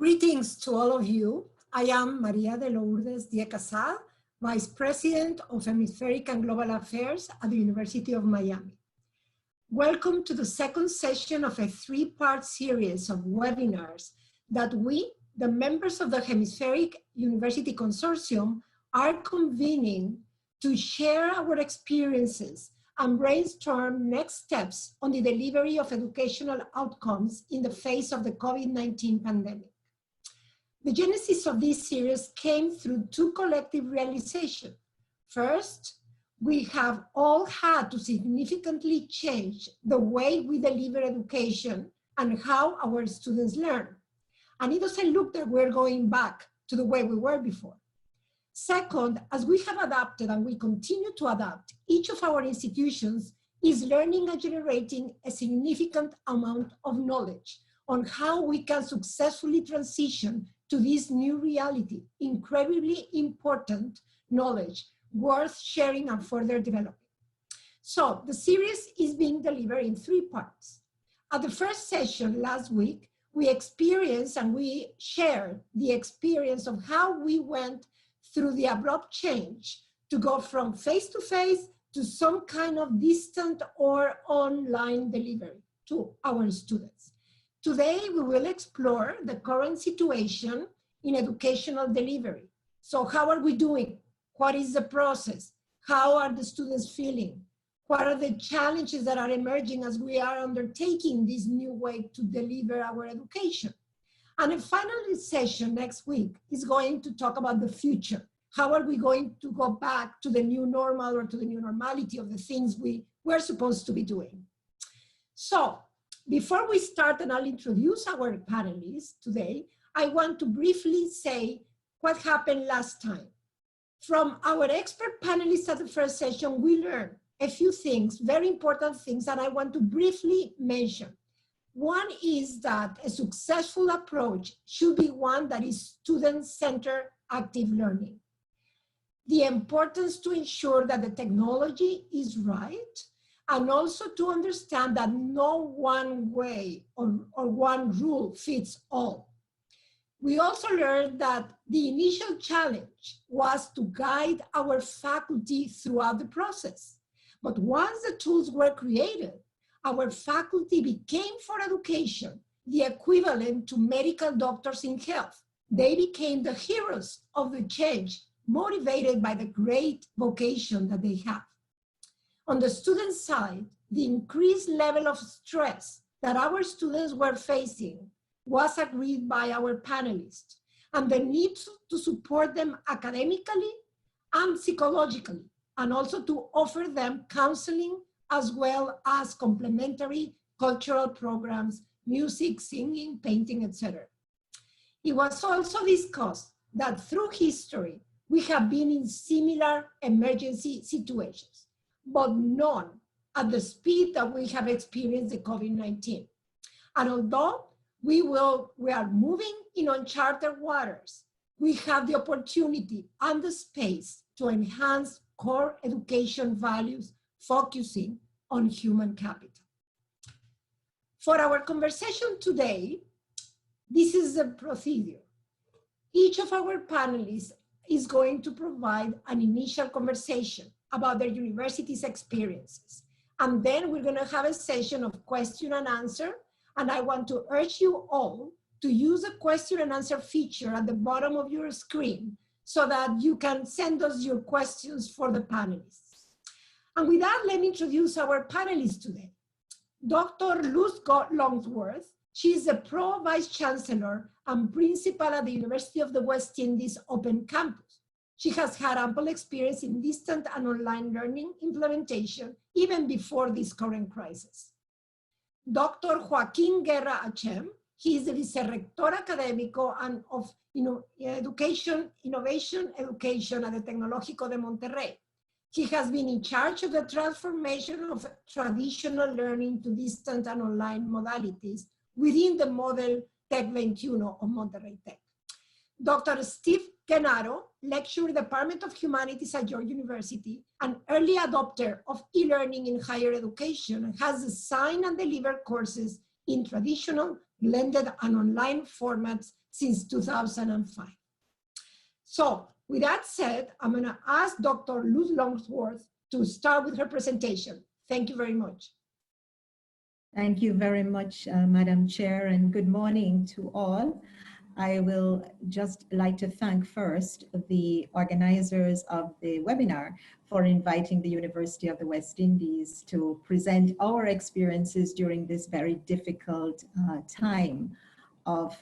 Greetings to all of you. I am Maria de Lourdes Diez-Casal, Vice President of Hemispheric and Global Affairs at the University of Miami. Welcome to the second session of a three-part series of webinars that we, the members of the Hemispheric University Consortium, are convening to share our experiences and brainstorm next steps on the delivery of educational outcomes in the face of the COVID-19 pandemic. The genesis of this series came through two collective realizations. First, we have all had to significantly change the way we deliver education and how our students learn. And it doesn't look that we're going back to the way we were before. Second, as we have adapted and we continue to adapt, each of our institutions is learning and generating a significant amount of knowledge on how we can successfully transition to this new reality, incredibly important knowledge worth sharing and further developing. So the series is being delivered in three parts. At the first session last week, we experienced and we shared the experience of how we went through the abrupt change to go from face-to-face to some kind of distant or online delivery to our students. Today, we will explore the current situation in educational delivery. So how are we doing? What is the process? How are the students feeling? What are the challenges that are emerging as we are undertaking this new way to deliver our education? And a final session next week is going to talk about the future. How are we going to go back to the new normal or to the new normality of the things we were supposed to be doing? So before we start and I'll introduce our panelists today, I want to briefly say what happened last time. From our expert panelists at the first session, we learned a few things, very important things that I want to briefly mention. One is that a successful approach should be one that is student-centered active learning. The importance to ensure that the technology is right, and also to understand that no one way or one rule fits all. We also learned that the initial challenge was to guide our faculty throughout the process. But once the tools were created, our faculty became for education the equivalent to medical doctors in health. They became the heroes of the change, motivated by the great vocation that they have. On the student side, the increased level of stress that our students were facing was agreed by our panelists, and the need to support them academically and psychologically, and also to offer them counseling as well as complementary cultural programs, music, singing, painting, etc. It was also discussed that through history, we have been in similar emergency situations, but none at the speed that we have experienced the COVID-19. And although we are moving in uncharted waters, we have the opportunity and the space to enhance core education values, focusing on human capital. For our conversation today, this is the procedure. Each of our panelists is going to provide an initial conversation about their university's experiences. And then we're going to have a session of question and answer. And I want to urge you all to use the question and answer feature at the bottom of your screen so that you can send us your questions for the panelists. And with that, let me introduce our panelists today. Dr. Luz Longworth, she is the Pro Vice Chancellor and Principal at the University of the West Indies Open Campus. She has had ample experience in distant and online learning implementation even before this current crisis. Dr. Joaquín Guerra Achem, he is the Vicerrector Académico and of Innovation Education at the Tecnológico de Monterrey. He has been in charge of the transformation of traditional learning to distant and online modalities within the model Tech 21 of Monterrey Tech. Dr. Steve Genaro, lecturer in the Department of Humanities at York University, an early adopter of e-learning in higher education, and has designed and delivered courses in traditional blended and online formats since 2005. So with that said, I'm gonna ask Dr. Luz Longworth to start with her presentation. Thank you very much. Thank you very much, Madam Chair, and good morning to all. I will just like to thank first the organizers of the webinar for inviting the University of the West Indies to present our experiences during this very difficult time of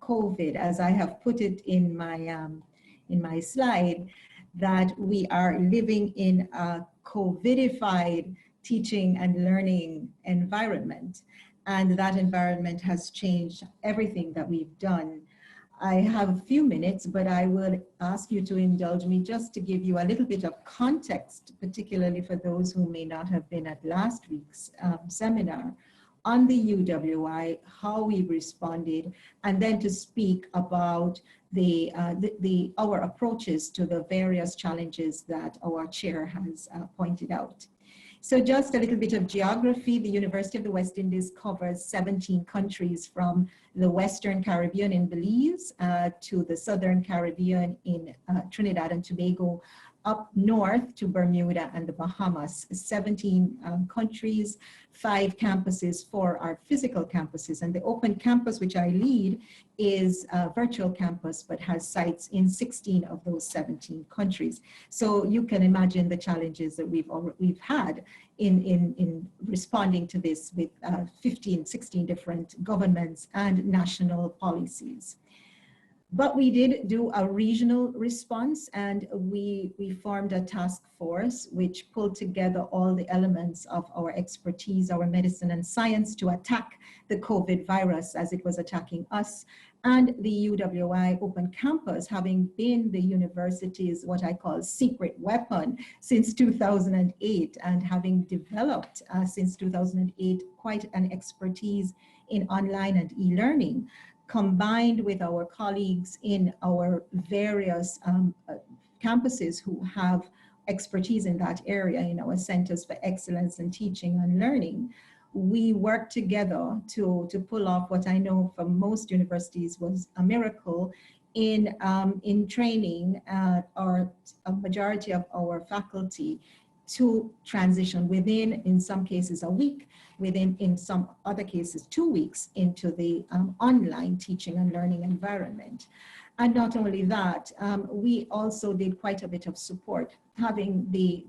COVID. As I have put it in my slide, that we are living in a COVIDified teaching and learning environment. And that environment has changed everything that we've done. I have a few minutes, but I will ask you to indulge me just to give you a little bit of context, particularly for those who may not have been at last week's seminar on the UWI, how we responded, and then to speak about our approaches to the various challenges that our chair has pointed out. So just a little bit of geography. The University of the West Indies covers 17 countries, from the Western Caribbean in Belize to the Southern Caribbean in Trinidad and Tobago, up north to Bermuda and the Bahamas. 17 countries, 5 campuses, 4 are physical campuses, and the open campus, which I lead, is a virtual campus but has sites in 16 of those 17 countries. So you can imagine the challenges that we've had in responding to this with 16 different governments and national policies. But we did do a regional response, and we formed a task force which pulled together all the elements of our expertise, our medicine and science, to attack the COVID virus as it was attacking us. And the UWI Open Campus, having been the university's what I call secret weapon since 2008, and having developed since 2008 quite an expertise in online and e-learning, combined with our colleagues in our various campuses who have expertise in that area, in our centers for excellence in teaching and learning, we worked together to pull off what I know for most universities was a miracle in training a majority of our faculty to transition within, in some cases, a week, in some other cases, 2 weeks into the online teaching and learning environment. And not only that, we also did quite a bit of support, having the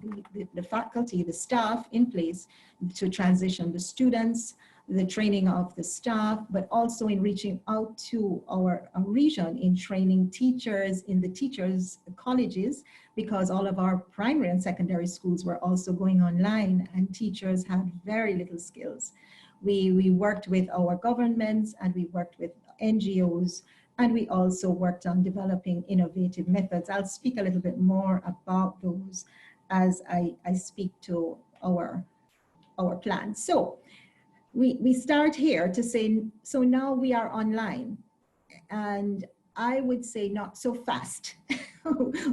faculty, the staff in place to transition the students, the training of the staff, but also in reaching out to our region in training teachers in the teachers' colleges, because all of our primary and secondary schools were also going online and teachers had very little skills. We worked with our governments and we worked with NGOs, and we also worked on developing innovative methods. I'll speak a little bit more about those as I speak to our plan. So we start here to say, so now we are online, and I would say not so fast.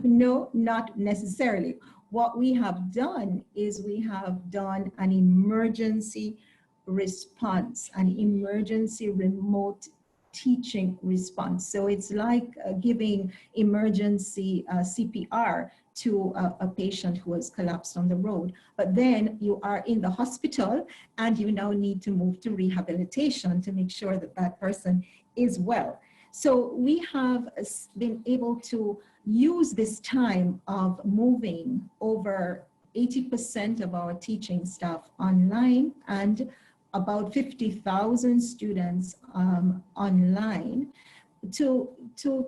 No, not necessarily. What we have done is we have done an emergency response, an emergency remote teaching response. So it's like giving emergency CPR to a patient who has collapsed on the road. But then you are in the hospital and you now need to move to rehabilitation to make sure that that person is well. So we have been able to use this time of moving over 80% of our teaching staff online and about 50,000 students online to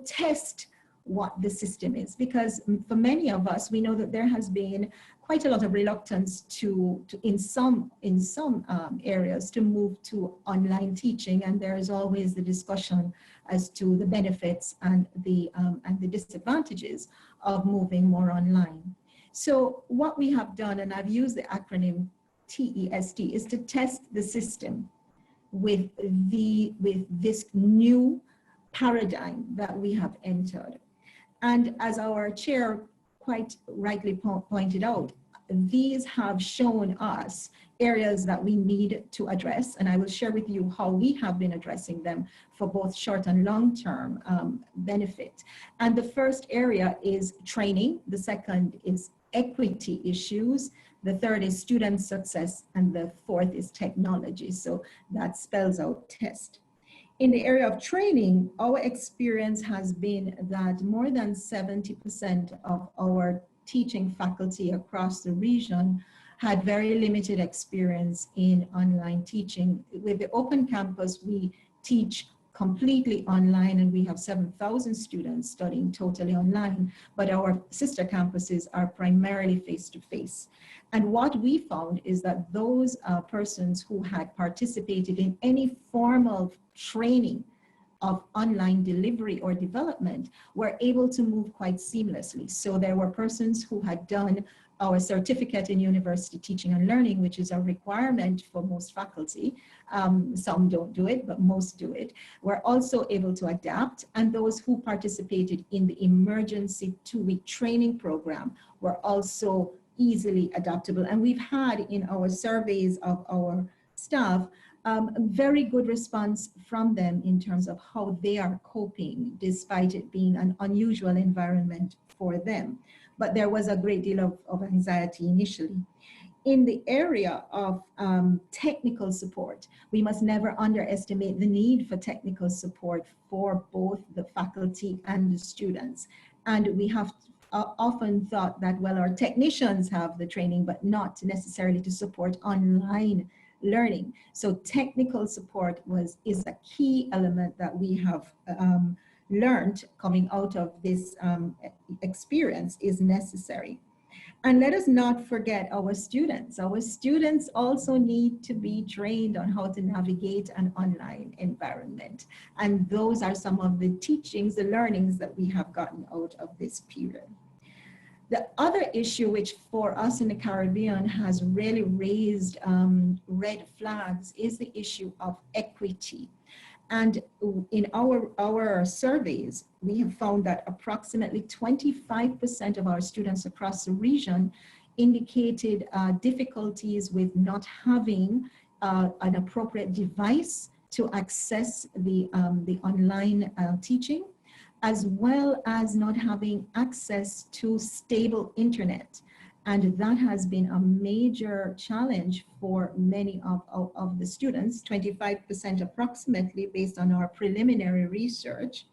test what the system is, because for many of us, we know that there has been quite a lot of reluctance to in some areas to move to online teaching, and there is always the discussion as to the benefits and the disadvantages of moving more online. So what we have done, and I've used the acronym T.E.S.T, is to test the system with this new paradigm that we have entered. And as our chair quite rightly pointed out, these have shown us areas that we need to address, and I will share with you how we have been addressing them for both short and long-term benefit. And the first area is training, the second is equity issues, the third is student success, and the fourth is technology. So that spells out TEST. In the area of training, our experience has been that more than 70% of our teaching faculty across the region had very limited experience in online teaching. With the open campus, we teach completely online, and we have 7,000 students studying totally online, but our sister campuses are primarily face-to-face. And what we found is that those persons who had participated in any form of training of online delivery or development were able to move quite seamlessly. So there were persons who had done our certificate in university teaching and learning, which is a requirement for most faculty. Some don't do it, but most do it. We're also able to adapt, and those who participated in the emergency 2-week training program were also easily adaptable. And we've had in our surveys of our staff, very good response from them in terms of how they are coping, despite it being an unusual environment for them. But there was a great deal of anxiety initially. In the area of technical support, we must never underestimate the need for technical support for both the faculty and the students. And we have often thought that, well, our technicians have the training, but not necessarily to support online learning. So technical support is a key element that we have learned coming out of this experience is necessary. And let us not forget our students. Our students also need to be trained on how to navigate an online environment. And those are some of the teachings, the learnings that we have gotten out of this period. The other issue which for us in the Caribbean has really raised red flags is the issue of equity. And in our surveys, we have found that approximately 25% of our students across the region indicated difficulties with not having an appropriate device to access the online teaching, as well as not having access to stable internet. And that has been a major challenge for many of the students, 25% approximately, based on our preliminary research.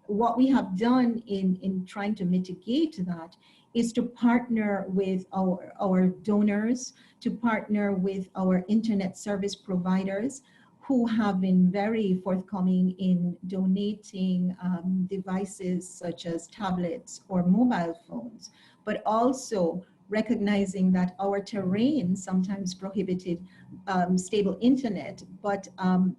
What we have done in trying to mitigate that is to partner with our donors, to partner with our internet service providers, who have been very forthcoming in donating devices such as tablets or mobile phones, but also recognizing that our terrain sometimes prohibited stable internet, but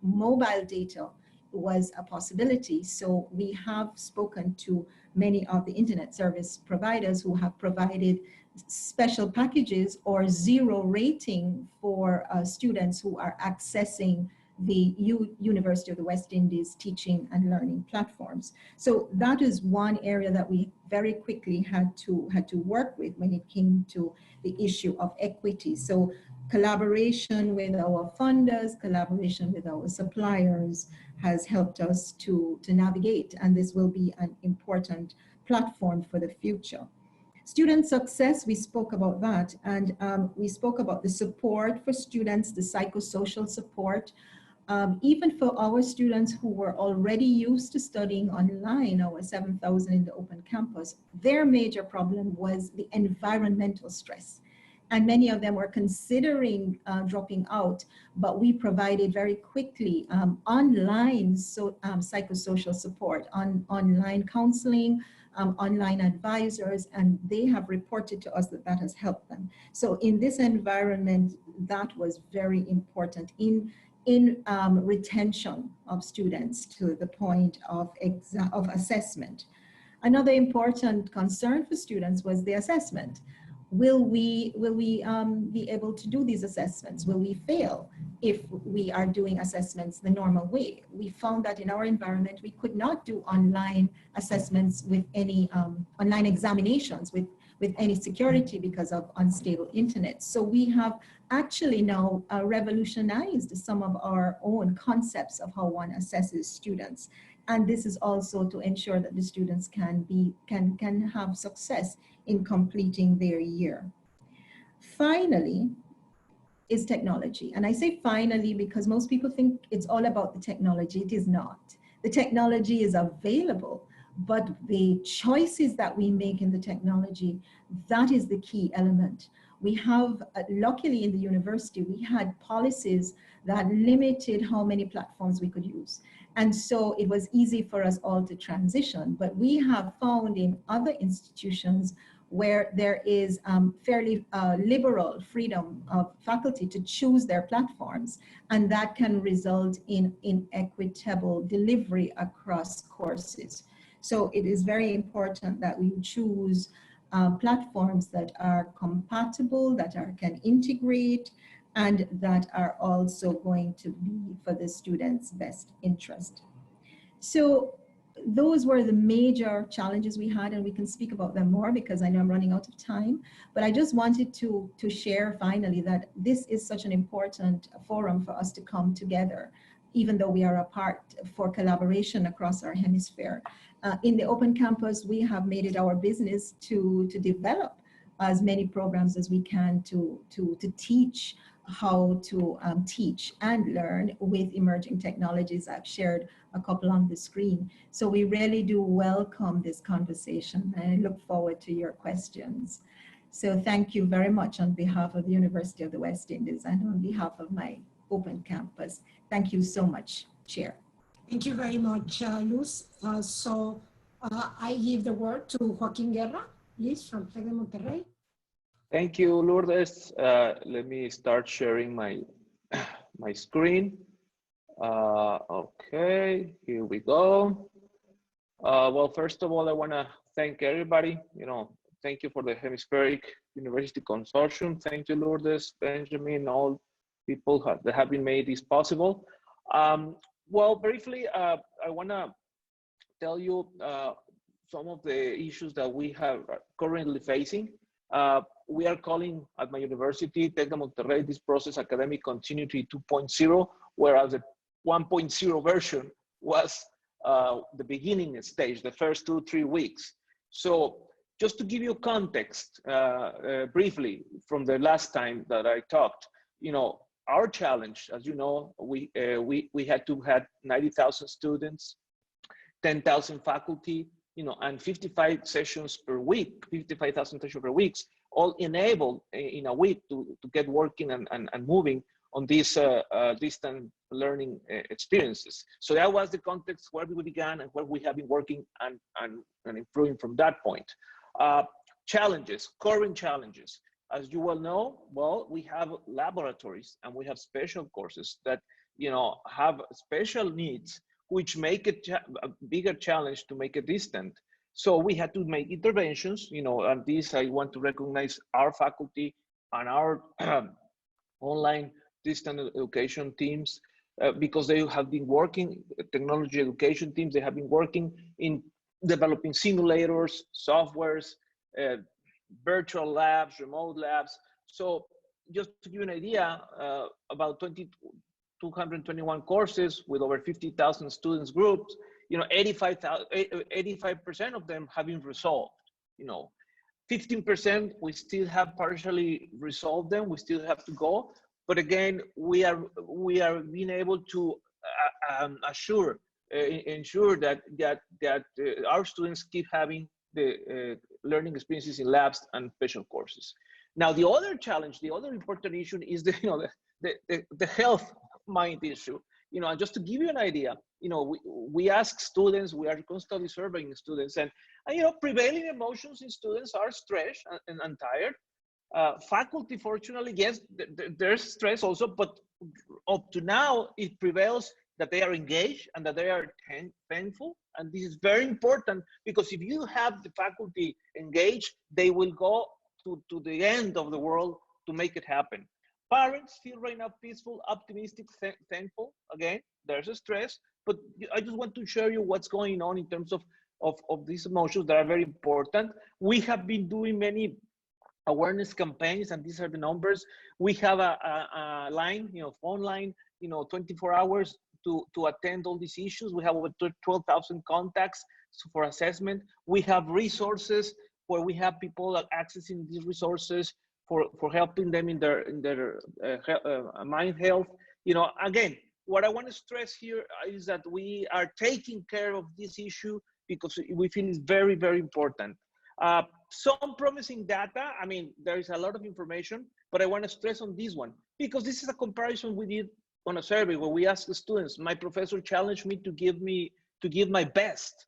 mobile data was a possibility. So we have spoken to many of the internet service providers who have provided special packages or zero rating for students who are accessing the University of the West Indies teaching and learning platforms. So that is one area that we very quickly had to work with when it came to the issue of equity. So collaboration with our funders, collaboration with our suppliers has helped us to navigate, and this will be an important platform for the future. Student success, we spoke about that, and we spoke about the support for students, the psychosocial support. Even for our students who were already used to studying online, our 7,000 in the open campus, their major problem was the environmental stress. And many of them were considering dropping out, but we provided very quickly online psychosocial support, online counseling, online advisors, and they have reported to us that that has helped them. So in this environment, that was very important in retention of students to the point of assessment. Another important concern for students was the assessment. Will we be able to do these assessments? Will we fail if we are doing assessments the normal way? We found that in our environment, we could not do online assessments with any online examinations with with any security because of unstable internet. So we have actually now revolutionized some of our own concepts of how one assesses students. And this is also to ensure that the students can have success in completing their year. Finally, is technology. And I say finally because most people think it's all about the technology. It is not. The technology is available, but the choices that we make in the technology, that is the key element. We have, luckily in the university, we had policies that limited how many platforms we could use. And so it was easy for us all to transition, but we have found in other institutions where there is fairly liberal freedom of faculty to choose their platforms, and that can result in equitable delivery across courses. So it is very important that we choose platforms that are compatible, that can integrate, and that are also going to be for the students' best interest. So those were the major challenges we had, and we can speak about them more because I know I'm running out of time. But I just wanted to share finally that this is such an important forum for us to come together, even though we are apart, for collaboration across our hemisphere. In the Open Campus, we have made it our business to develop as many programs as we can to teach how to teach and learn with emerging technologies. I've shared a couple on the screen. So we really do welcome this conversation, and I look forward to your questions. So thank you very much on behalf of the University of the West Indies and on behalf of my Open Campus. Thank you so much, Chair. Thank you very much, Luz. I give the word to Joaquín Guerra, please, from TEC de Monterrey. Thank you, Lourdes. Let me start sharing my screen. Okay, here we go. Well, first of all, I want to thank everybody. Thank you for the Hemispheric University Consortium. Thank you, Lourdes, Benjamin, all people that have been made this possible. Well, briefly, I want to tell you some of the issues that we have currently facing. We are calling at my university, TEC de Monterrey, this process academic continuity 2.0, whereas the 1.0 version was the beginning stage, the first 2-3 weeks. So just to give you context briefly from the last time that I talked, our challenge, as you know, we had to have 90,000 students, 10,000 faculty, and 55 sessions per week, 55,000 sessions per week, all enabled in a week to get working and moving on these distant learning experiences. So that was the context where we began and where we have been working and improving from that point. Challenges, current challenges. As you well know, we have laboratories and we have special courses that have special needs, which make it a bigger challenge to make it distant. So we had to make interventions, and this I want to recognize our faculty and our online distant education teams, because they have been working, technology education teams, they have been working in developing simulators, softwares, virtual labs, remote labs. So just to give you an idea, about 221 courses with over 50,000 students groups, 85% of them have been resolved. 15% we still have partially resolved them. We still have to go, but again, we are being able to ensure that our students keep having the learning experiences in labs and special courses. Now, the other challenge, the other important issue is the health mind issue. And just to give you an idea, we ask students, we are constantly surveying students, and prevailing emotions in students are stress and tired. Faculty, fortunately, yes, there's stress also, but up to now, it prevails that they are engaged and that they are thankful. And this is very important, because if you have the faculty engaged, they will go to the end of the world to make it happen. Parents feel right now peaceful, optimistic, thankful. Again, there's a stress, but I just want to share you what's going on in terms of of these emotions that are very important. We have been doing many awareness campaigns, and these are the numbers. We have a line, phone line, 24 hours to attend all these issues. We have over 12,000 contacts for assessment. We have resources where we have people accessing these resources for helping them in their mind health. Again, what I want to stress here is that we are taking care of this issue because we feel it's very, very important. Some promising data, I mean, there is a lot of information, but I want to stress on this one because this is a comparison we did on a survey where we asked the students. My professor challenged me to give my best.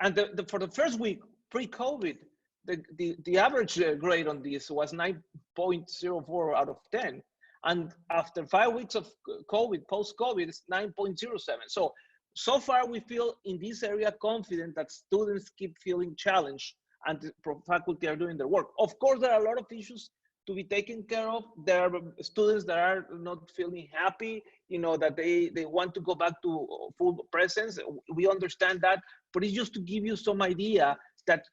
And for the first week, pre-COVID, the average grade on this was 9.04 out of 10. And after 5 weeks of COVID, post-COVID, it's 9.07. So far we feel in this area confident that students keep feeling challenged and the faculty are doing their work. Of course, there are a lot of issues to be taken care of. There are students that are not feeling happy, that they want to go back to full presence. We understand that, but it's just to give you some idea that,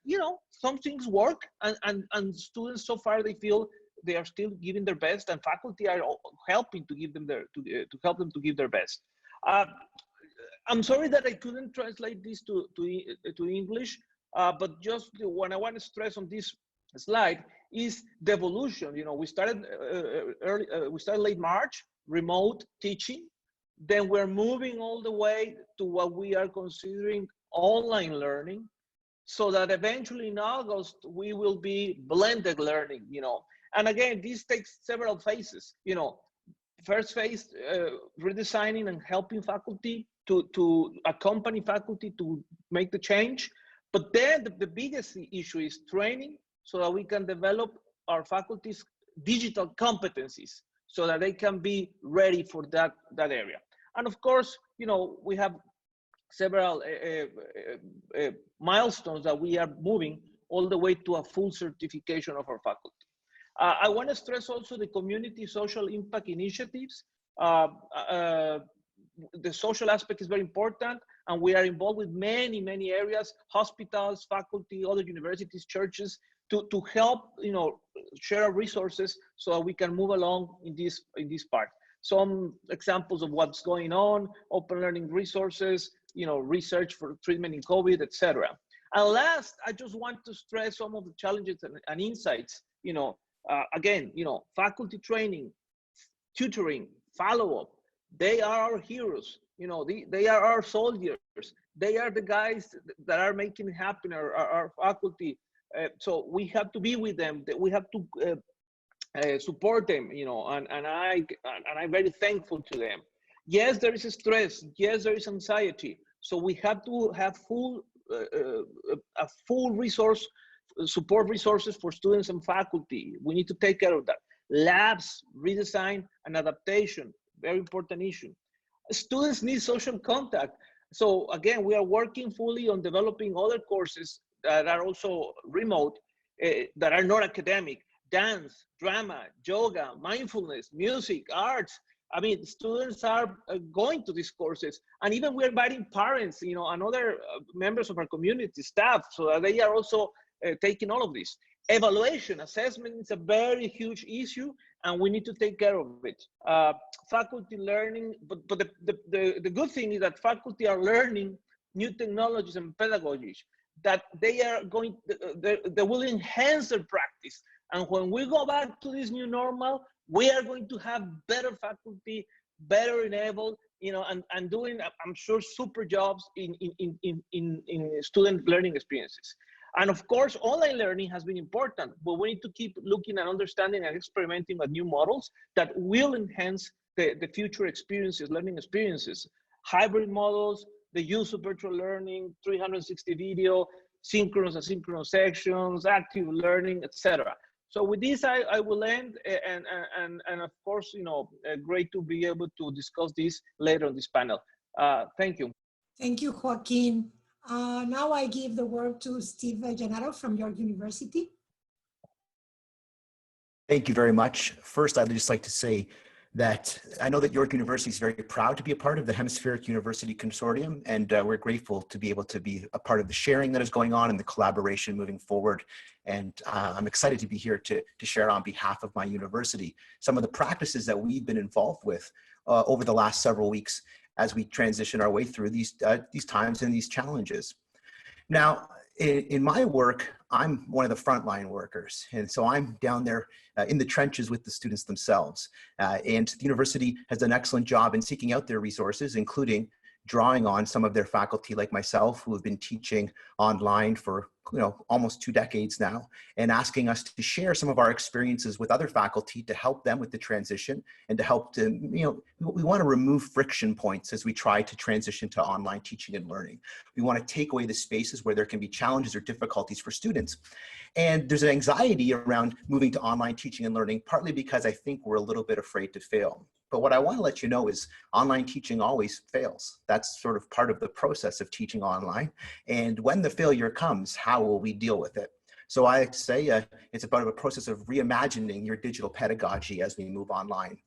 some things work and students so far, they feel they are still giving their best and faculty are helping to give them to help them to give their best. I'm sorry that I couldn't translate this to English, but just what I want to stress on this slide is the evolution. We started we started late March, remote teaching. Then we're moving all the way to what we are considering online learning, so that eventually in August we will be blended learning. And again, this takes several phases. First phase, redesigning and helping faculty to accompany faculty to make the change. But then the biggest issue is training so that we can develop our faculty's digital competencies so that they can be ready for that area. And of course, we have several milestones that we are moving all the way to a full certification of our faculty. I want to stress also the community social impact initiatives. The social aspect is very important, and we are involved with many, many areas, hospitals, faculty, other universities, churches, to help, share our resources so that we can move along in this part. Some examples of what's going on: open learning resources, research for treatment in COVID, etc. And last, I just want to stress some of the challenges and insights. Again, faculty training, tutoring, follow-up. They are our heroes. They are our soldiers. They are the guys that are making it happen. Our faculty. So we have to be with them. We have to support them. And I'm very thankful to them. Yes, there is stress. Yes, there is anxiety. So we have to have a full resource support resources for students and faculty. We need to take care of that. Labs, redesign, and adaptation. Very important issue. Students need social contact. So again, we are working fully on developing other courses that are also remote, that are not academic: dance, drama, yoga, mindfulness, music, arts. I mean, students are going to these courses, and even we're inviting parents, and other members of our community, staff, so that they are also taking all of this. Evaluation, assessment is a very huge issue, and we need to take care of it. Faculty learning, but the good thing is that faculty are learning new technologies and pedagogies that they are going, they will enhance their practice. And when we go back to this new normal, we are going to have better faculty, better enabled, and doing, I'm sure, super jobs in student learning experiences. And of course, online learning has been important, but we need to keep looking and understanding and experimenting with new models that will enhance the future experiences, learning experiences. Hybrid models, the use of virtual learning, 360 video, synchronous, asynchronous sections, active learning, etc. So with this, I will end, and of course, great to be able to discuss this later on this panel. Thank you. Thank you, Joaquin. Now I give the word to Steve Gennaro from York University. Thank you very much. First, I'd just like to say that I know that York University is very proud to be a part of the Hemispheric University Consortium, and we're grateful to be able to be a part of the sharing that is going on and the collaboration moving forward. And I'm excited to be here to share on behalf of my university some of the practices that we've been involved with over the last several weeks as we transition our way through these times and these challenges. Now, in my work, I'm one of the frontline workers. And so I'm down there in the trenches with the students themselves. And the university has done an excellent job in seeking out their resources, including drawing on some of their faculty like myself who have been teaching online for almost 2 decades now, and asking us to share some of our experiences with other faculty to help them with the transition and to help to, we want to remove friction points as we try to transition to online teaching and learning. We want to take away the spaces where there can be challenges or difficulties for students. And there's an anxiety around moving to online teaching and learning, partly because I think we're a little bit afraid to fail. But what I want to let you know is online teaching always fails. That's sort of part of the process of teaching online. And when the failure comes, how will we deal with it? So I say it's about a process of reimagining your digital pedagogy as we move online.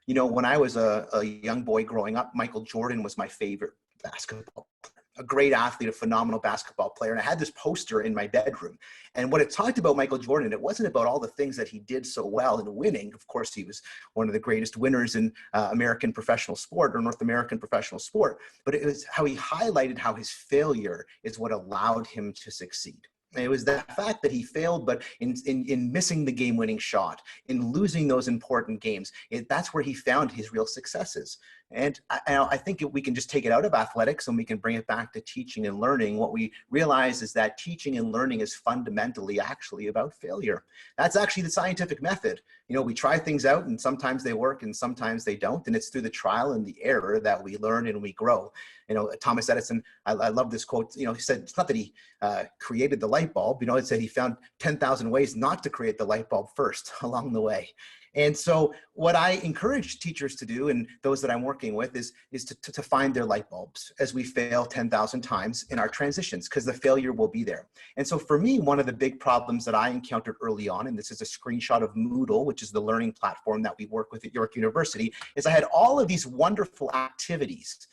When I was a young boy growing up, Michael Jordan was my favorite basketball player. A great athlete, a phenomenal basketball player. And I had this poster in my bedroom. And what it talked about Michael Jordan, it wasn't about all the things that he did so well in winning. Of course, he was one of the greatest winners in American professional sport or North American professional sport. But it was how he highlighted how his failure is what allowed him to succeed. It was the fact that he failed, but in missing the game-winning shot, in losing those important games, that's where he found his real successes. And I think if we can just take it out of athletics and we can bring it back to teaching and learning, what we realize is that teaching and learning is fundamentally actually about failure. That's actually the scientific method. We try things out and sometimes they work and sometimes they don't. And it's through the trial and the error that we learn and we grow. Thomas Edison, I love this quote, he said, it's not that he created the light bulb, it said he found 10,000 ways not to create the light bulb first along the way. And so what I encourage teachers to do, and those that I'm working with, is to find their light bulbs as we fail 10,000 times in our transitions, because the failure will be there. And so for me, one of the big problems that I encountered early on, and this is a screenshot of Moodle, which is the learning platform that we work with at York University, is I had all of these wonderful activities.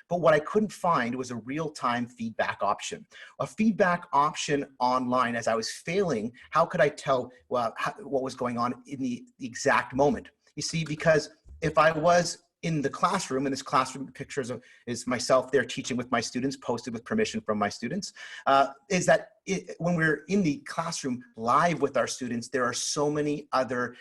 But what I couldn't find was a real-time feedback option. A feedback option online as I was failing, how could I tell what was going on in the exact moment? You see, because if I was in the classroom, and this classroom picture is myself there teaching with my students, posted with permission from my students, is that when we're in the classroom live with our students, there are so many other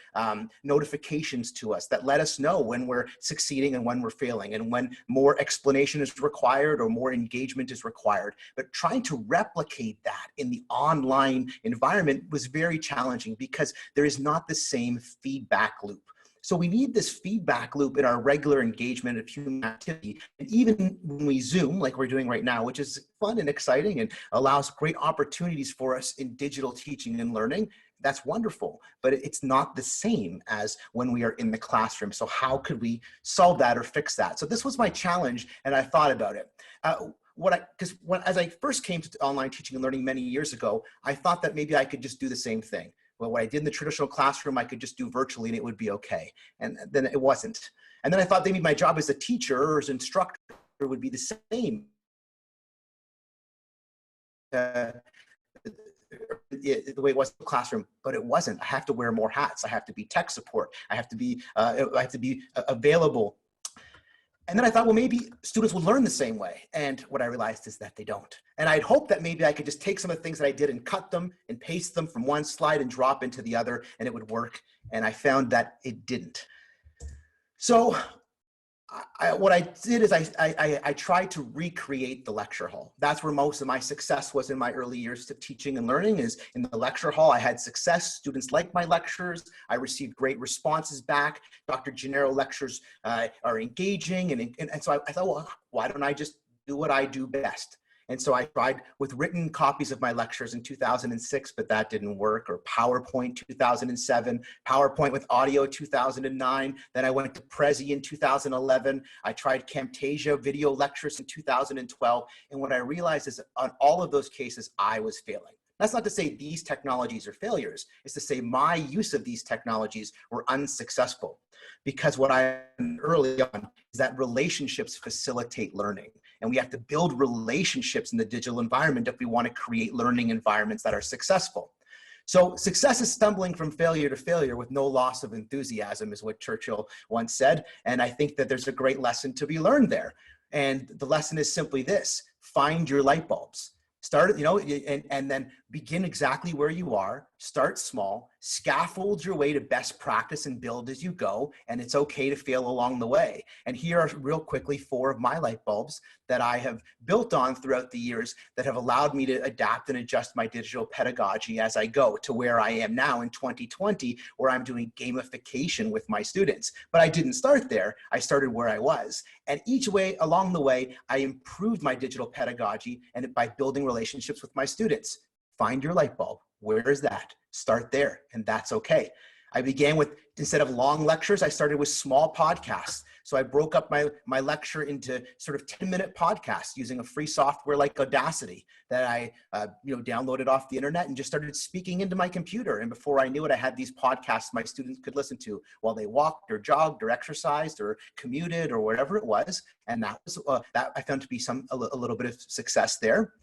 notifications to us that let us know when we're succeeding and when we're failing, and when more explanation is required or more engagement is required. But trying to replicate that in the online environment was very challenging because there is not the same feedback loop. So we need this feedback loop in our regular engagement of human activity. And even when we Zoom, like we're doing right now, which is fun and exciting and allows great opportunities for us in digital teaching and learning, that's wonderful, but it's not the same as when we are in the classroom. So how could we solve that or fix that? So this was my challenge, and I thought about it. As I first came to online teaching and learning many years ago, I thought that maybe I could just do the same thing. Well, what I did in the traditional classroom, I could just do virtually and it would be okay. And then it wasn't. And then I thought maybe my job as a teacher or as an instructor would be the same. The way it was in the classroom, but it wasn't. I have to wear more hats. I have to be tech support. I have to be available. And then I thought, well, maybe students will learn the same way. And what I realized is that they don't. And I'd hoped that maybe I could just take some of the things that I did and cut them and paste them from one slide and drop into the other, and it would work. And I found that it didn't. So what I did is I tried to recreate the lecture hall. That's where most of my success was in my early years of teaching and learning, is in the lecture hall. I had success. Students liked my lectures. I received great responses back. Dr. Gennaro lectures are engaging. And so I thought, well, why don't I just do what I do best? And so I tried with written copies of my lectures in 2006, but that didn't work, or PowerPoint 2007, PowerPoint with audio 2009. Then I went to Prezi in 2011. I tried Camtasia video lectures in 2012. And what I realized is on all of those cases, I was failing. That's not to say these technologies are failures. It's to say my use of these technologies were unsuccessful. Because what I learned early on is that relationships facilitate learning. And we have to build relationships in the digital environment if we want to create learning environments that are successful. So success is stumbling from failure to failure with no loss of enthusiasm, is what Churchill once said. And I think that there's a great lesson to be learned there. And the lesson is simply this: find your light bulbs. Start, and then begin exactly where you are. Start small, scaffold your way to best practice and build as you go. And it's okay to fail along the way. And here are real quickly 4 of my light bulbs that I have built on throughout the years that have allowed me to adapt and adjust my digital pedagogy as I go to where I am now in 2020, where I'm doing gamification with my students. But I didn't start there. I started where I was. And each way along the way, I improved my digital pedagogy and by building relationships with my students. Find your light bulb. Where is that? Start there, and that's okay. I began with, instead of long lectures, I started with small podcasts. So I broke up my lecture into sort of 10-minute podcasts using a free software like Audacity that I downloaded off the internet and just started speaking into my computer. And before I knew it, I had these podcasts my students could listen to while they walked or jogged or exercised or commuted or whatever it was. And that was that I found to be a little bit of success there.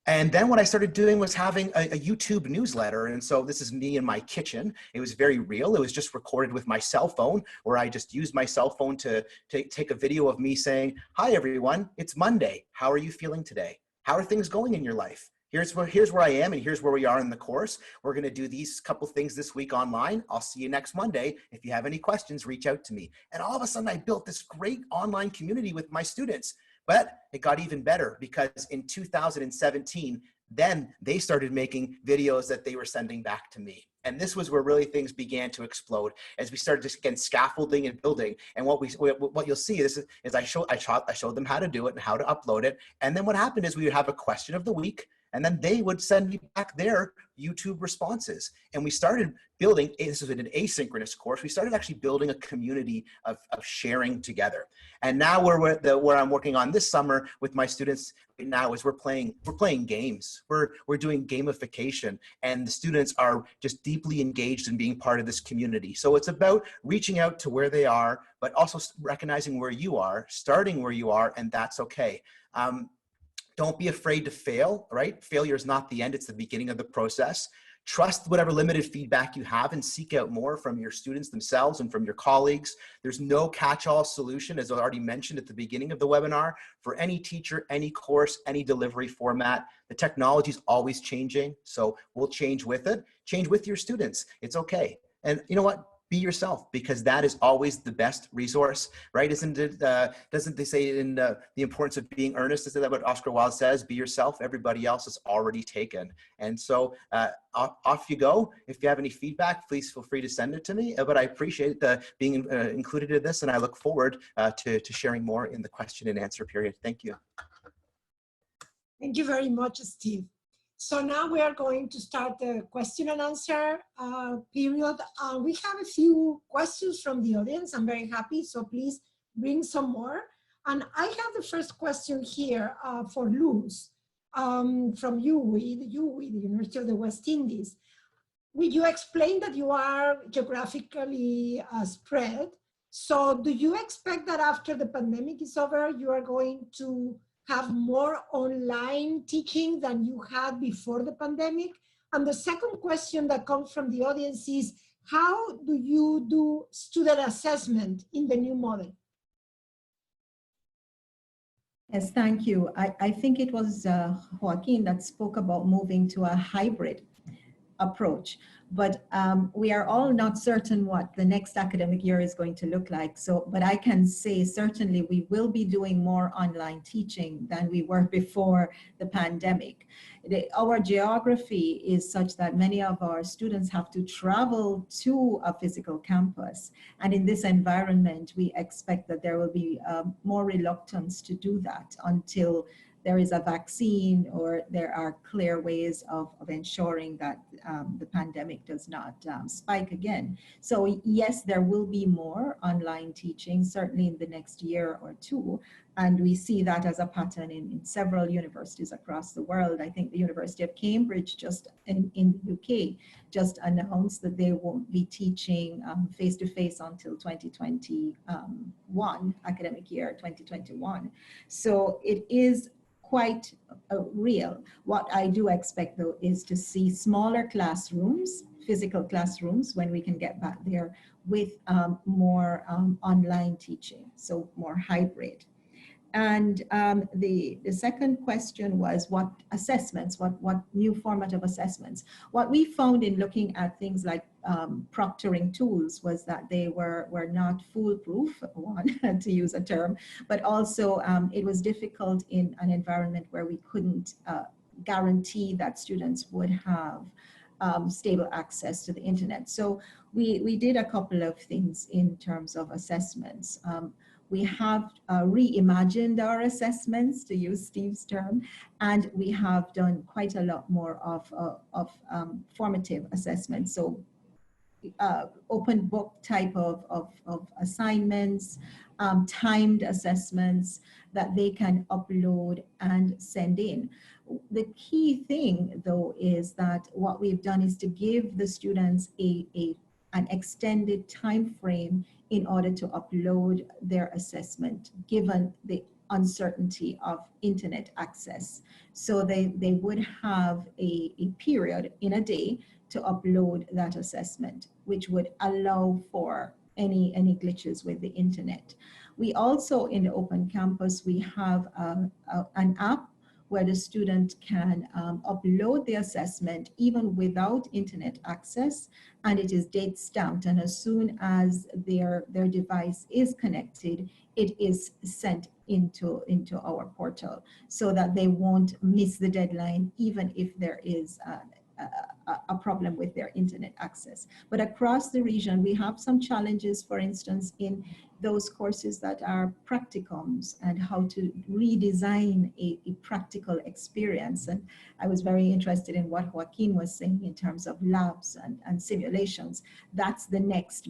And then what I started doing was having a YouTube newsletter. And so this is me in my kitchen. It was very real. It was just recorded with my cell phone, where I just used my cell phone to take a video of me saying, "Hi, everyone. It's Monday. How are you feeling today? How are things going in your life? Here's where I am, and here's where we are in the course. We're going to do these couple things this week online. I'll see you next Monday. If you have any questions, reach out to me." And all of a sudden, I built this great online community with my students. But it got even better, because in 2017, then they started making videos that they were sending back to me. And this was where really things began to explode as we started just again scaffolding and building. And what you'll see is I showed them how to do it and how to upload it. And then what happened is we would have a question of the week, and then they would send me back their YouTube responses. And we started building, this was an asynchronous course, we started actually building a community of sharing together. And now where I'm working on this summer with my students right now is we're playing games. We're doing gamification, and the students are just deeply engaged in being part of this community. So it's about reaching out to where they are, but also recognizing where you are, starting where you are, and that's okay. Don't be afraid to fail, right? Failure is not the end, it's the beginning of the process. Trust whatever limited feedback you have and seek out more from your students themselves and from your colleagues. There's no catch-all solution, as I already mentioned at the beginning of the webinar, for any teacher, any course, any delivery format. The technology is always changing, so we'll change with it. Change with your students, it's okay. And you know what? Be yourself, because that is always the best resource, right? Isn't it? Doesn't they say in the importance of being earnest? Isn't that what Oscar Wilde says? Be yourself. Everybody else is already taken. And so off you go. If you have any feedback, please feel free to send it to me. But I appreciate being included in this, and I look forward to sharing more in the question and answer period. Thank you. Thank you very much, Steve. So now we are going to start the question and answer period. We have a few questions from the audience. I'm very happy, so please bring some more. And I have the first question here for Luz from UWI, the University of the West Indies. Will you explain that you are geographically spread? So do you expect that after the pandemic is over, you are going to have more online teaching than you had before the pandemic? And the second question that comes from the audience is, how do you do student assessment in the new model? Yes, thank you. I think it was Joaquin that spoke about moving to a hybrid approach, but we are all not certain what the next academic year is going to look like. So, but I can say certainly we will be doing more online teaching than we were before the pandemic. Our geography is such that many of our students have to travel to a physical campus. And in this environment, we expect that there will be more reluctance to do that until there is a vaccine or there are clear ways of ensuring that the pandemic does not spike again. So yes, there will be more online teaching, certainly in the next year or two. And we see that as a pattern in several universities across the world. I think the University of Cambridge just in the UK just announced that they won't be teaching face-to-face until 2021, academic year 2021. So it is quite real. What I do expect though is to see smaller classrooms, physical classrooms, when we can get back there with more online teaching, so more hybrid. And the second question was what assessments, what new format of assessments. What we found in looking at things like proctoring tools was that they were not foolproof, one, to use a term, but also it was difficult in an environment where we couldn't guarantee that students would have stable access to the internet. So we did a couple of things in terms of assessments. We have reimagined our assessments, to use Steve's term, and we have done quite a lot more of formative assessments. So open book type of assignments, timed assessments that they can upload and send in. The key thing though is that what we've done is to give the students an extended time frame in order to upload their assessment, given the uncertainty of internet access. So they would have a period in a day to upload that assessment, which would allow for any glitches with the internet. We also, in the Open Campus, we have an app where the student can upload the assessment even without internet access, and it is date stamped, and as soon as their device is connected, it is sent into our portal so that they won't miss the deadline even if there is a problem with their internet access. But across the region, we have some challenges, for instance, in those courses that are practicums and how to redesign a practical experience. And I was very interested in what Joaquin was saying in terms of labs and simulations. That's the next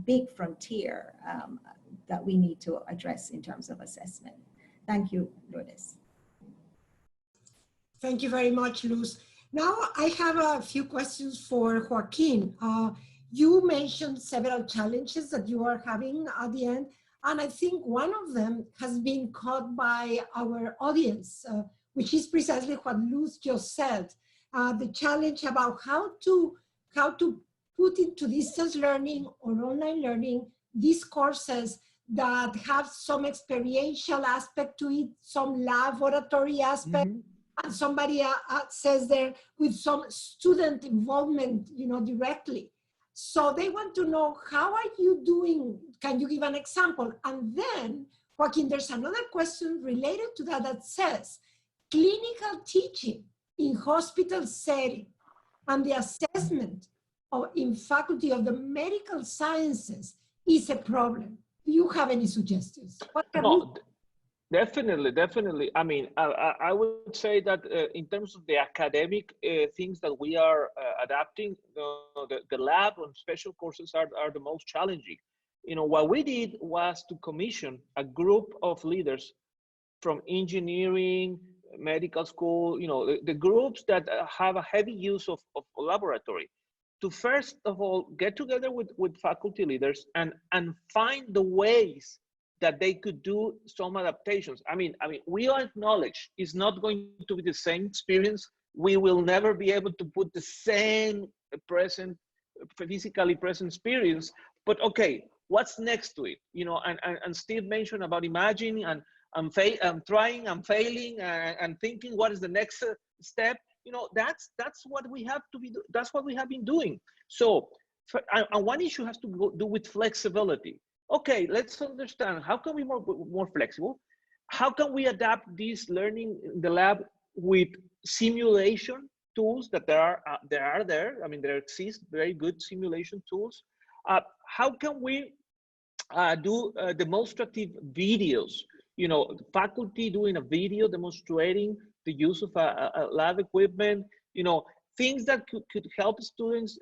big frontier that we need to address in terms of assessment. Thank you, Lourdes. Thank you very much, Luz. Now I have a few questions for Joaquin. You mentioned several challenges that you are having at the end, and I think one of them has been caught by our audience, which is precisely what Luz just said, the challenge about how to put into distance learning or online learning these courses that have some experiential aspect to it, some laboratory aspect, and somebody says there with some student involvement, directly. So they want to know, how are you doing? Can you give an example? And then, Joaquin, there's another question related to that says, clinical teaching in hospital setting and the assessment in faculty of the medical sciences is a problem. Do you have any suggestions? What can we do? Definitely. I mean, I would say that in terms of the academic things that we are adapting, the lab and special courses are the most challenging. What we did was to commission a group of leaders from engineering, medical school, the groups that have a heavy use of laboratory, to first of all get together with faculty leaders and find the ways that they could do some adaptations. I mean, we all acknowledge it's not going to be the same experience. We will never be able to put the same physically present experience, but okay, what's next to it? And Steve mentioned about imagining and trying and failing and thinking what is the next step. That's what we have to be. That's what we have been doing. So, and one issue has to do with flexibility. Okay, let's understand, how can we be more flexible? How can we adapt this learning in the lab with simulation tools that there are there? I mean, there exist very good simulation tools. How can we do demonstrative videos you know, faculty doing a video demonstrating the use of a lab equipment, you know, things that could help students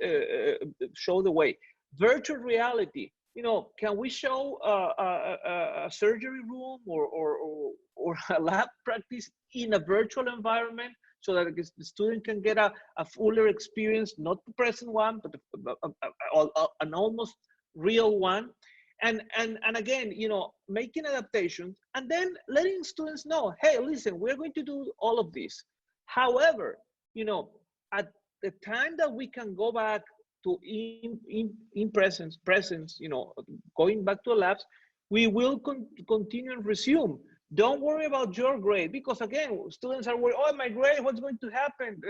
show the way. Virtual reality, you know, can we show a surgery room or a lab practice in a virtual environment so that the student can get a fuller experience, not the present one, but an almost real one. And again, you know, making adaptations and then letting students know, hey, listen, we're going to do all of this. However, you know, at the time that we can go back to in presence, you know, going back to the labs, we will continue and resume. Don't worry about your grade, because again, students are worried, oh, my grade, what's going to happen?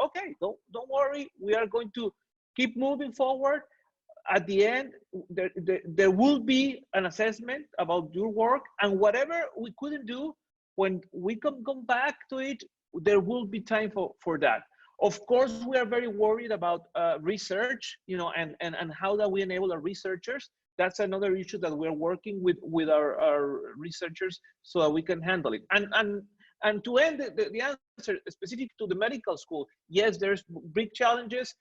Okay, don't worry. We are going to keep moving forward. At the end, there will be an assessment about your work, and whatever we couldn't do, when we come back to it, there will be time for that. Of course, we are very worried about research, you know, and how that we enable our researchers. That's another issue that we're working with our researchers so that we can handle it. And to end the answer specific to the medical school, yes, there's big challenges.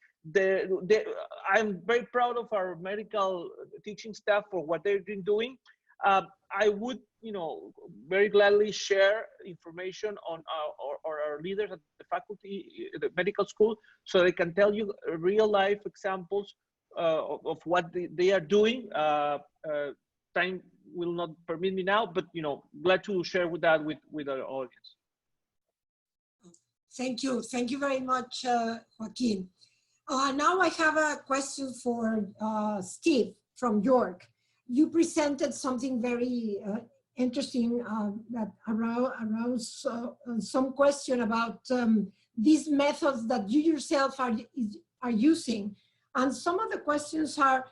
I'm very proud of our medical teaching staff for what they've been doing. I would, you know, very gladly share information on our leaders at the faculty, the medical school, so they can tell you real life examples of what they are doing. Time will not permit me now, but, you know, glad to share with our audience. Thank you very much, Joaquin. Now I have a question for Steve from York. You presented something very interesting that aroused some question about these methods that you yourself are using. And some of the questions are,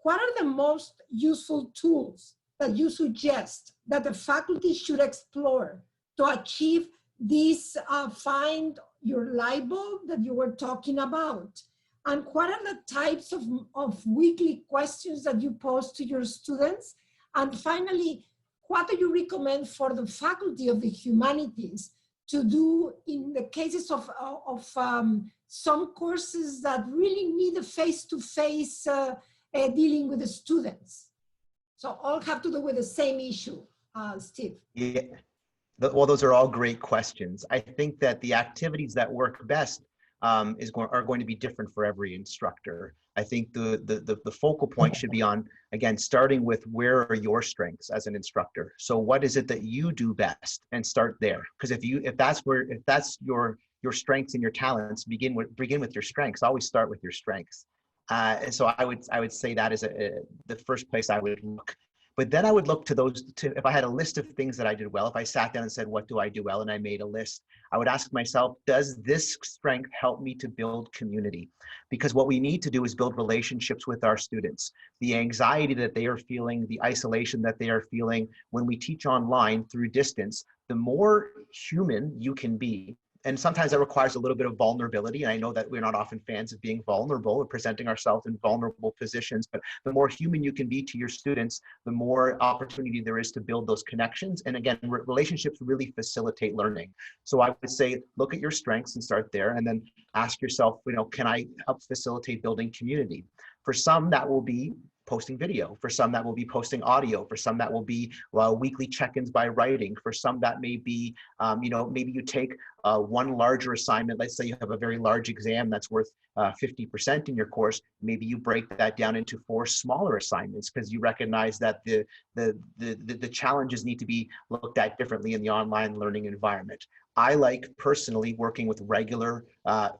what are the most useful tools that you suggest that the faculty should explore to achieve this find your light bulb that you were talking about? And what are the types of weekly questions that you pose to your students? And finally, what do you recommend for the faculty of the humanities to do in the cases of some courses that really need a face-to-face dealing with the students? So all have to do with the same issue, Steve. Yeah, well, those are all great questions. I think that the activities that work best are going to be different for every instructor. I think the focal point should be on, again, starting with where are your strengths as an instructor. So what is it that you do best, and start there. Because if that's your strengths and your talents, begin with your strengths. Always start with your strengths. And so I would say that is the first place I would look. But then I would look to if I had a list of things that I did well, if I sat down and said, what do I do well? And I made a list, I would ask myself, does this strength help me to build community? Because what we need to do is build relationships with our students. The anxiety that they are feeling, the isolation that they are feeling when we teach online through distance, the more human you can be. And sometimes that requires a little bit of vulnerability. And I know that we're not often fans of being vulnerable and presenting ourselves in vulnerable positions, but the more human you can be to your students, the more opportunity there is to build those connections. And again, relationships really facilitate learning. So I would say, look at your strengths and start there, and then ask yourself, you know, can I help facilitate building community? For some, that will be posting video. For some, that will be posting audio. For some, that will be weekly check-ins by writing. For some, that may be, you know, maybe you take one larger assignment. Let's say you have a very large exam that's worth 50% in your course. Maybe you break that down into 4 smaller assignments because you recognize that the challenges need to be looked at differently in the online learning environment. I like personally working with regular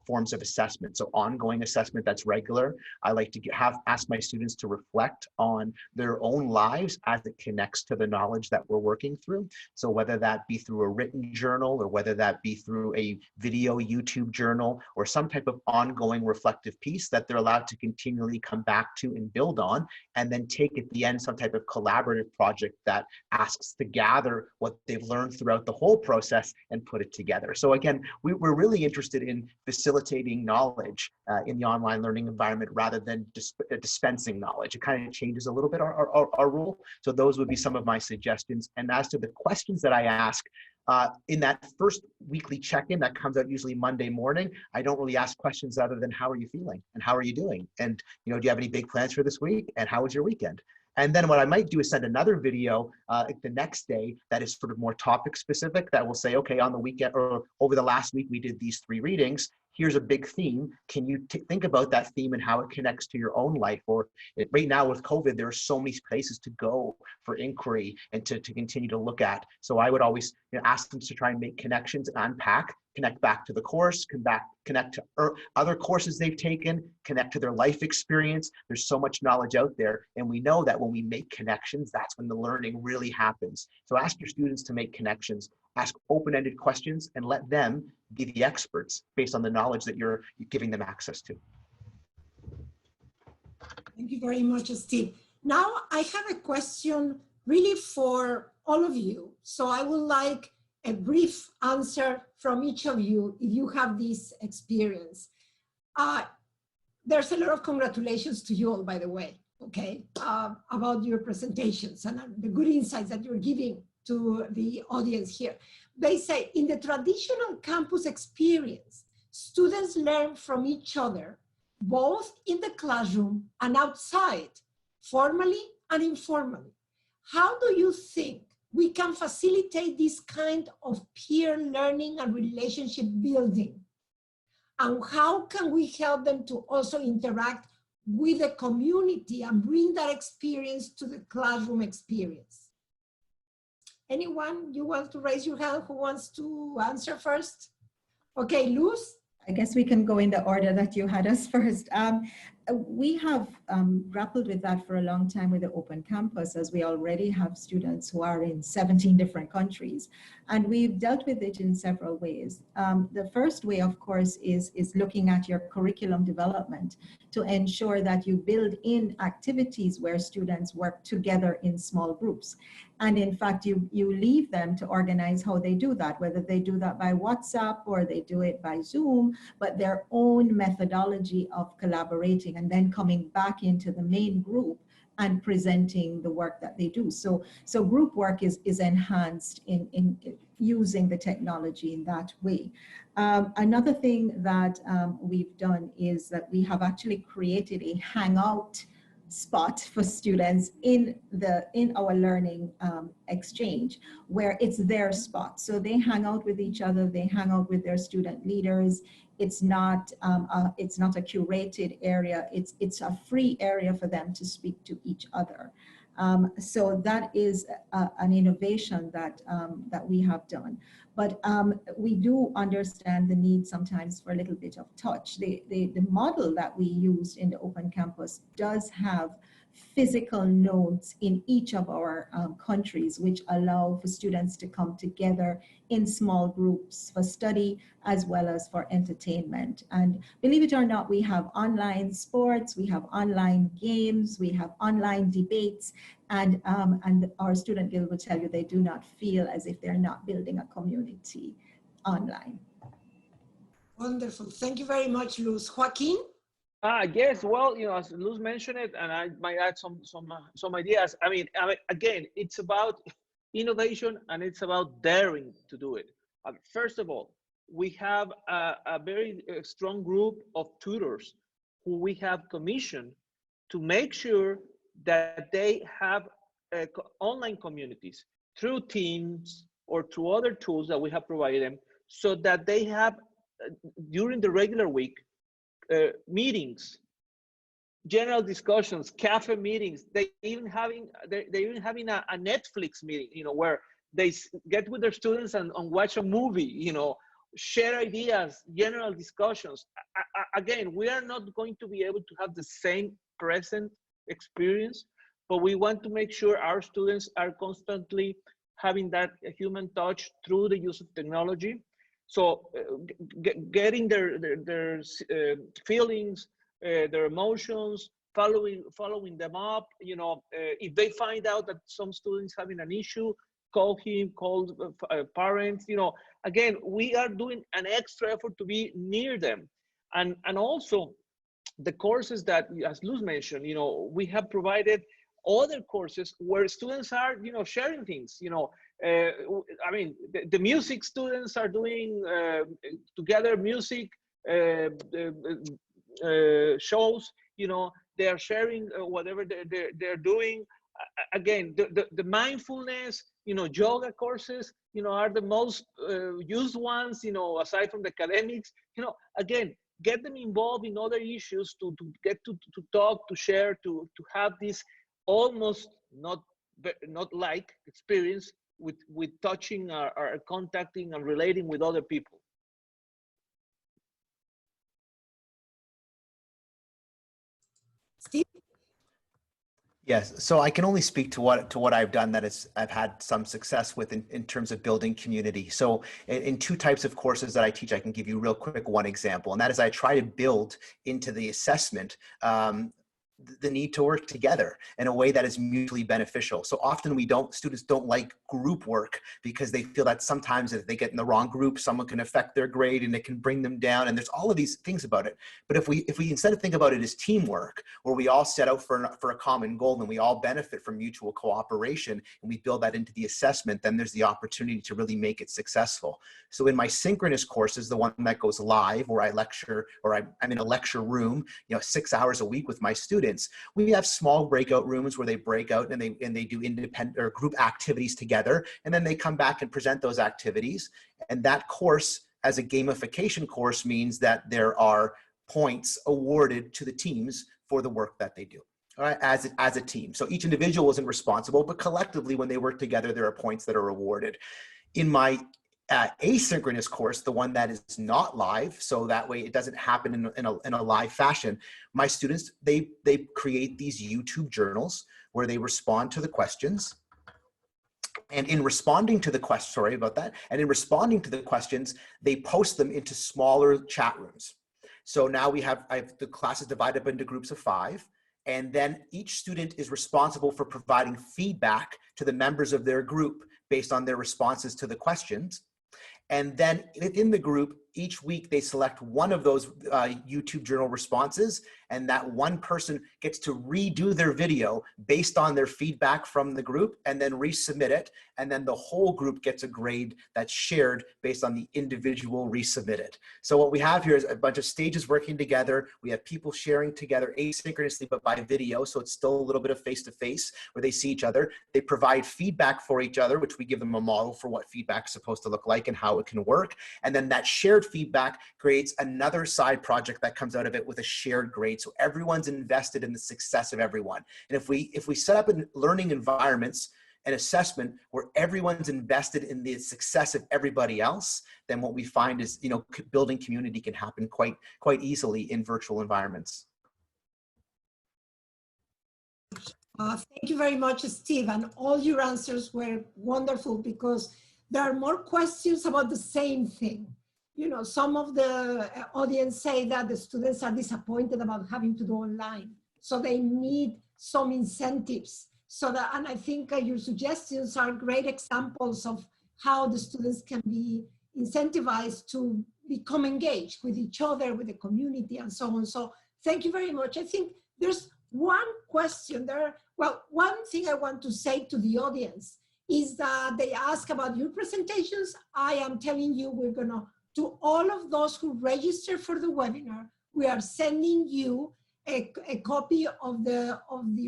forms of assessment. So ongoing assessment that's regular. I like to ask my students to reflect on their own lives as it connects to the knowledge that we're working through. So whether that be through a written journal or whether that be through a video YouTube journal or some type of ongoing reflective piece that they're allowed to continually come back to and build on, and then take at the end some type of collaborative project that asks to gather what they've learned throughout the whole process and put it together. So again, we're really interested in facilitating knowledge in the online learning environment rather than dispensing knowledge. It kind of changes a little bit our rule. So those would be some of my suggestions. And as to the questions that I ask, in that first weekly check-in that comes out usually Monday morning, I don't really ask questions other than how are you feeling and how are you doing? And do you have any big plans for this week? And how was your weekend? And then what I might do is send another video the next day that is sort of more topic specific, that will say, okay, on the weekend or over the last week, we did these 3 readings. Here's a big theme. Can you think about that theme and how it connects to your own life? Or right now with COVID, there are so many places to go for inquiry and to continue to look at. So I would always ask them to try and make connections and unpack, connect back to the course, connect to other courses they've taken, connect to their life experience. There's so much knowledge out there. And we know that when we make connections, that's when the learning really happens. So ask your students to make connections, ask open-ended questions, and let them be the experts based on the knowledge that you're giving them access to. Thank you very much, Steve. Now I have a question really for all of you. So I would like a brief answer from each of you if you have this experience. There's a lot of congratulations to you all, by the way, okay, about your presentations and the good insights that you're giving to the audience here. They say, in the traditional campus experience, students learn from each other, both in the classroom and outside, formally and informally. How do you think we can facilitate this kind of peer learning and relationship building? And how can we help them to also interact with the community and bring that experience to the classroom experience? Anyone, you want to raise your hand who wants to answer first? Okay, Luz? I guess we can go in the order that you had us first. We have grappled with that for a long time with the Open Campus, as we already have students who are in 17 different countries. And we've dealt with it in several ways. The first way, of course, is looking at your curriculum development to ensure that you build in activities where students work together in small groups. And in fact, you leave them to organize how they do that, whether they do that by WhatsApp or they do it by Zoom, but their own methodology of collaborating and then coming back into the main group and presenting the work that they do. So group work is enhanced in using the technology in that way. Another thing that we've done is that we have actually created a hangout spot for students in our learning exchange, where it's their spot. So they hang out with each other, they hang out with their student leaders. It's not a curated area. It's a free area for them to speak to each other. So that is an innovation that we have done. But we do understand the need sometimes for a little bit of touch. The model that we used in the Open Campus does have physical nodes in each of our countries, which allow for students to come together in small groups for study as well as for entertainment. And believe it or not, we have online sports, we have online games, we have online debates, and our student guild will tell you they do not feel as if they're not building a community online. Wonderful. Thank you very much, Luz. Joaquin? Yes, well, as Luz mentioned it, and I might add some ideas. I mean, again, it's about innovation and it's about daring to do it. First of all, we have a very strong group of tutors who we have commissioned to make sure that they have online communities through Teams or through other tools that we have provided them, so that they have during the regular week meetings, general discussions, cafe meetings. They even having a Netflix meeting, where they get with their students and watch a movie, share ideas, general discussions. Again, we are not going to be able to have the same present experience, but we want to make sure our students are constantly having that human touch through the use of technology. So getting their feelings, their emotions, following them up. You know, if they find out that some students having an issue, call parents. You know, again, we are doing an extra effort to be near them, and also the courses that, as Luz mentioned, you know, we have provided other courses where students are, you know, sharing things. You know, I mean, the music students are doing together music shows. You know, they are sharing whatever they're doing. Again, the mindfulness, you know, yoga courses, you know, are the most used ones, you know, aside from the academics. You know, again, get them involved in other issues to get to talk, to share, to have this almost not like experience with touching or contacting and relating with other people. Steve? Yes, so I can only speak to what I've done that I've had some success with in terms of building community. So in two types of courses that I teach, I can give you real quick one example, and that is I try to build into the assessment the need to work together in a way that is mutually beneficial. So often students don't like group work because they feel that sometimes if they get in the wrong group, someone can affect their grade and it can bring them down. And there's all of these things about it. But if we instead of think about it as teamwork, where we all set out for a common goal and we all benefit from mutual cooperation and we build that into the assessment, then there's the opportunity to really make it successful. So in my synchronous courses, the one that goes live where I lecture, or I'm in a lecture room, you know, 6 hours a week with my students, we have small breakout rooms where they break out and they do independent or group activities together, and then they come back and present those activities. And that course, as a gamification course, means that there are points awarded to the teams for the work that they do, all right, as a team. So each individual isn't responsible, but collectively when they work together, there are points that are awarded. In my asynchronous course, the one that is not live, so that way it doesn't happen in a live fashion, my students, they create these YouTube journals where they respond to the questions. And in responding to the question, sorry about that, and in responding to the questions, they post them into smaller chat rooms. So now I have the classes divided up into groups of 5. And then each student is responsible for providing feedback to the members of their group based on their responses to the questions. And then within the group, each week they select one of those YouTube journal responses, and that one person gets to redo their video based on their feedback from the group and then resubmit it. And then the whole group gets a grade that's shared based on the individual resubmitted. So what we have here is a bunch of stages working together. We have people sharing together asynchronously, but by video. So it's still a little bit of face-to-face where they see each other. They provide feedback for each other, which we give them a model for what feedback is supposed to look like and how it can work. And then that shared feedback creates another side project that comes out of it with a shared grade. So everyone's invested in the success of everyone. And if we set up learning environments and assessment where everyone's invested in the success of everybody else, then what we find is, you know, building community can happen quite easily in virtual environments. Thank you very much, Steve, and all your answers were wonderful because there are more questions about the same thing. You know, some of the audience say that the students are disappointed about having to do online, so they need some incentives. So that, and I think your suggestions are great examples of how the students can be incentivized to become engaged with each other, with the community, and so on. So thank you very much. I think there's one question there. Well, one thing I want to say to the audience is that they ask about your presentations. I am telling you, we're gonna, to all of those who register for the webinar, we are sending you a copy of the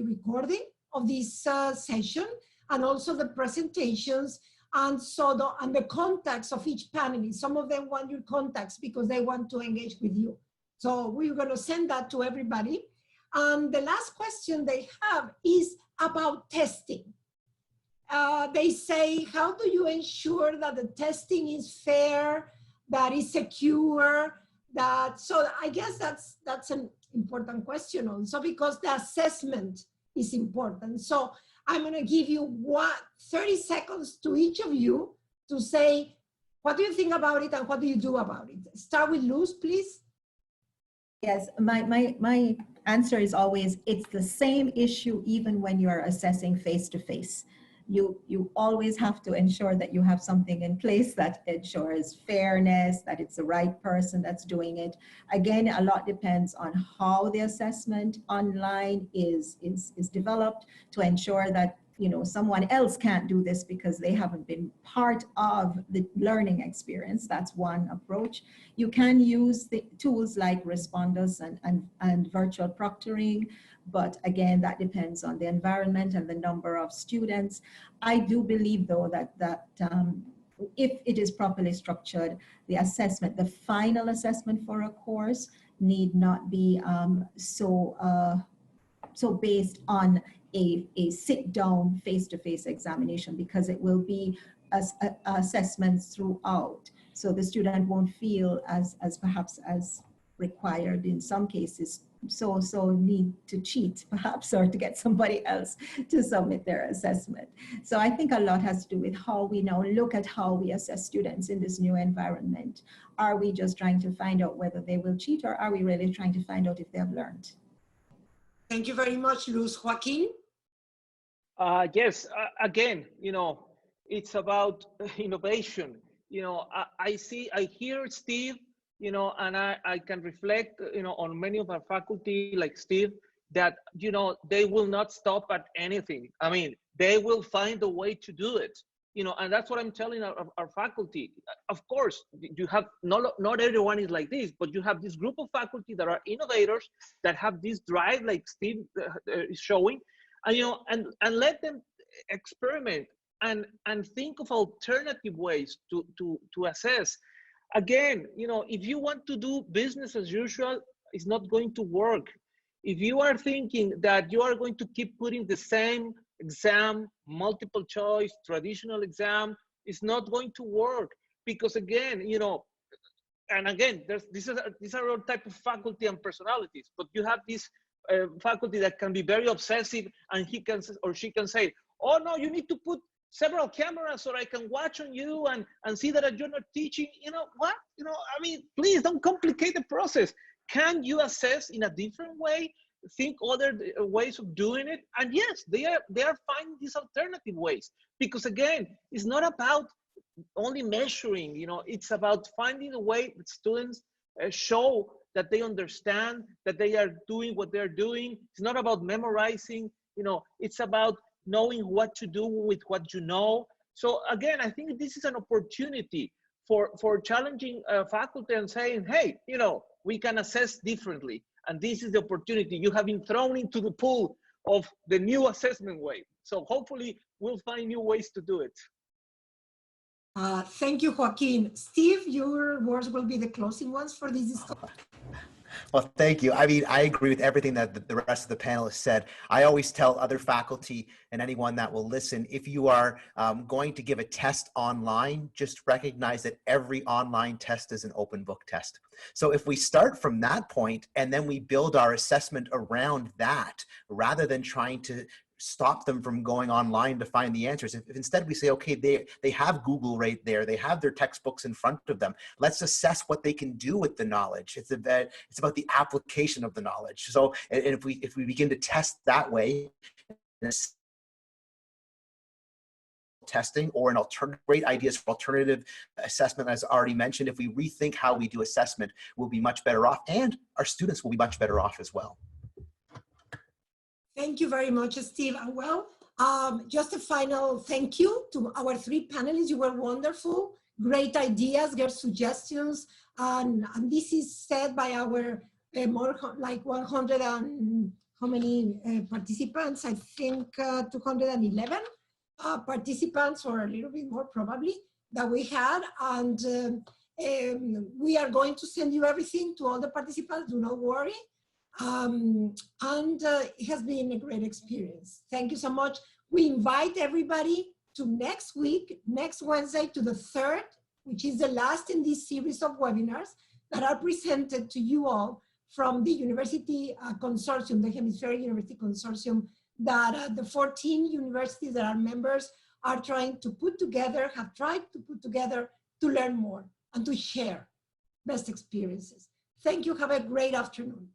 recording of this session, and also the presentations, and so the contacts of each panelist. Some of them want your contacts because they want to engage with you. So we're going to send that to everybody. And the last question they have is about testing. They say, how do you ensure that the testing is fair, that is secure, that, so I guess that's an important question also, because the assessment is important. So I'm going to give you 30 seconds to each of you to say What do you think about it and what do you do about it? Start with Luz, please. Yes, my answer is always, it's the same issue even when you're assessing face-to-face. You always have to ensure that you have something in place that ensures fairness, that it's the right person that's doing it. Again, a lot depends on how the assessment online is developed to ensure that, you know, someone else can't do this because they haven't been part of the learning experience. That's one approach. You can use the tools like responders and virtual proctoring, but again, that depends on the environment and the number of students. I do believe though that if it is properly structured, the assessment, the final assessment for a course need not be so based on a sit-down face-to-face examination, because it will be assessments throughout. So the student won't feel as perhaps as required in some cases, so need to cheat perhaps, or to get somebody else to submit their assessment. So I think a lot has to do with how we now look at how we assess students in this new environment. Are we just trying to find out whether they will cheat, or are we really trying to find out if they have learned? Thank you very much, Luz. Joaquin? Yes, again, you know, it's about innovation. You know, I hear Steve, you know, and I can reflect, you know, on many of our faculty like Steve, that, you know, they will not stop at anything. I mean, they will find a way to do it, you know, and that's what I'm telling our faculty. Of course, you have, not everyone is like this, but you have this group of faculty that are innovators, that have this drive like Steve is showing, and, you know, and let them experiment and think of alternative ways to assess. Again, you know, if you want to do business as usual, it's not going to work. If you are thinking that you are going to keep putting the same exam, multiple choice, traditional exam, it's not going to work. Because again, you know, and again, these are all type of faculty and personalities, but you have this faculty that can be very obsessive, and he can or she can say, oh no, you need to put several cameras so I can watch on you and see that you're not teaching. You know what? You know, I mean, please don't complicate the process. Can you assess in a different way? Think other ways of doing it. And yes, they are finding these alternative ways, because again, it's not about only measuring, you know, it's about finding a way that students show that they understand, that they are doing what they're doing. It's not about memorizing, you know, it's about knowing what to do with what you know. So again, I think this is an opportunity for challenging faculty and saying, hey, you know, we can assess differently. And this is the opportunity. You have been thrown into the pool of the new assessment way. So hopefully we'll find new ways to do it. Thank you, Joaquin. Steve, your words will be the closing ones for this discussion. Well, thank you. I mean, I agree with everything that the rest of the panelists said. I always tell other faculty and anyone that will listen, if you are going to give a test online, just recognize that every online test is an open book test. So if we start from that point and then we build our assessment around that, rather than trying to stop them from going online to find the answers. If instead we say, okay, they have Google right there, they have their textbooks in front of them, let's assess what they can do with the knowledge. It's about the application of the knowledge. So, and if we begin to test that way, testing or an alternative, great ideas for alternative assessment, as already mentioned, if we rethink how we do assessment, we'll be much better off, and our students will be much better off as well. Thank you very much, Steve. Well, just a final thank you to our three panelists. You were wonderful, great ideas, great suggestions. And this is said by our more like 100 and how many participants? I think 211 participants, or a little bit more probably, that we had. And we are going to send you everything to all the participants, do not worry. It has been a great experience. Thank you so much. We invite everybody to next week, next Wednesday, to the 3rd, which is the last in this series of webinars that are presented to you all from the University Consortium, the Hemispheric University Consortium, that the 14 universities that are members are trying to put together, have tried to put together to learn more and to share best experiences. Thank you. Have a great afternoon.